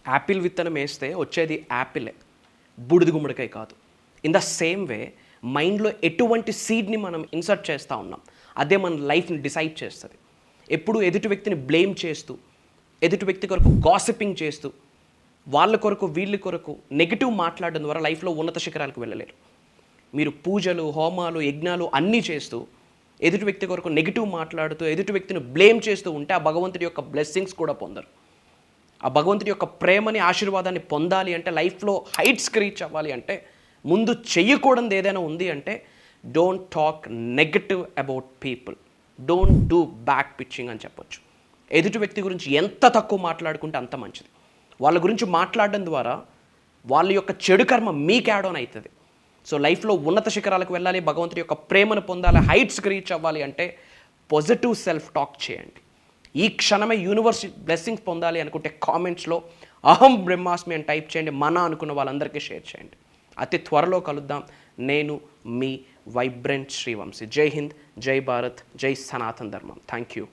Apple విత్తనం వేస్తే వచ్చేది యాపిలే, బూడిద గుమ్మడికాయ కాదు. ఇన్ ద సేమ్ వే మైండ్లో ఎటువంటి సీడ్ని మనం ఇన్సర్ట్ చేస్తూ ఉన్నాం, అదే మన లైఫ్ని డిసైడ్ చేస్తుంది. ఎప్పుడు ఎదుటి వ్యక్తిని బ్లేమ్ చేస్తూ, ఎదుటి వ్యక్తి కొరకు గాసిపింగ్ చేస్తూ, వాళ్ళ కొరకు వీళ్ళ కొరకు నెగిటివ్ మాట్లాడడం ద్వారా లైఫ్లో ఉన్నత శిఖరాలకు వెళ్ళలేరు. మీరు పూజలు, హోమాలు, యజ్ఞాలు అన్నీ చేస్తూ ఎదుటి వ్యక్తి కొరకు నెగిటివ్ మాట్లాడుతూ ఎదుటి వ్యక్తిని బ్లేమ్ చేస్తూ ఉంటే ఆ భగవంతుడి యొక్క బ్లెస్సింగ్స్ కూడా పొందరు. ఆ భగవంతుడి యొక్క ప్రేమని, ఆశీర్వాదాన్ని పొందాలి అంటే, లైఫ్లో హైట్స్కి రీచ్ అవ్వాలి అంటే, ముందు చెయ్యకూడదు ఏదైనా ఉంది అంటే, don't talk negative about people, don't do back pitching అని చెప్పొచ్చు. ఎదుటి వ్యక్తి గురించి ఎంత తక్కువ మాట్లాడుకుంటే అంత మంచిది. వాళ్ళ గురించి మాట్లాడడం ద్వారా వాళ్ళ యొక్క చెడు కర్మ మీకు యాడ్ ఆన్ అవుతుంది. సో లైఫ్లో ఉన్నత శిఖరాలకు వెళ్ళాలి, భగవంతుడి యొక్క ప్రేమను పొందాలి, హైట్స్కి రీచ్ అవ్వాలి అంటే పాజిటివ్ సెల్ఫ్ టాక్ చేయండి. ఈ క్షణమే యూనివర్స్ బ్లెస్సింగ్స్ పొందాలి అనుకుంటే కామెంట్స్లో అహం బ్రహ్మాస్మి అని టైప్ చేయండి. మన అనుకున్న వాళ్ళందరికీ షేర్ చేయండి. అతి త్వరలో కలుద్దాం. నేను మీ వైబ్రెంట్ శ్రీవంశీ. జై హింద్, జై భారత్, జై సనాతన్ ధర్మం. Thank you.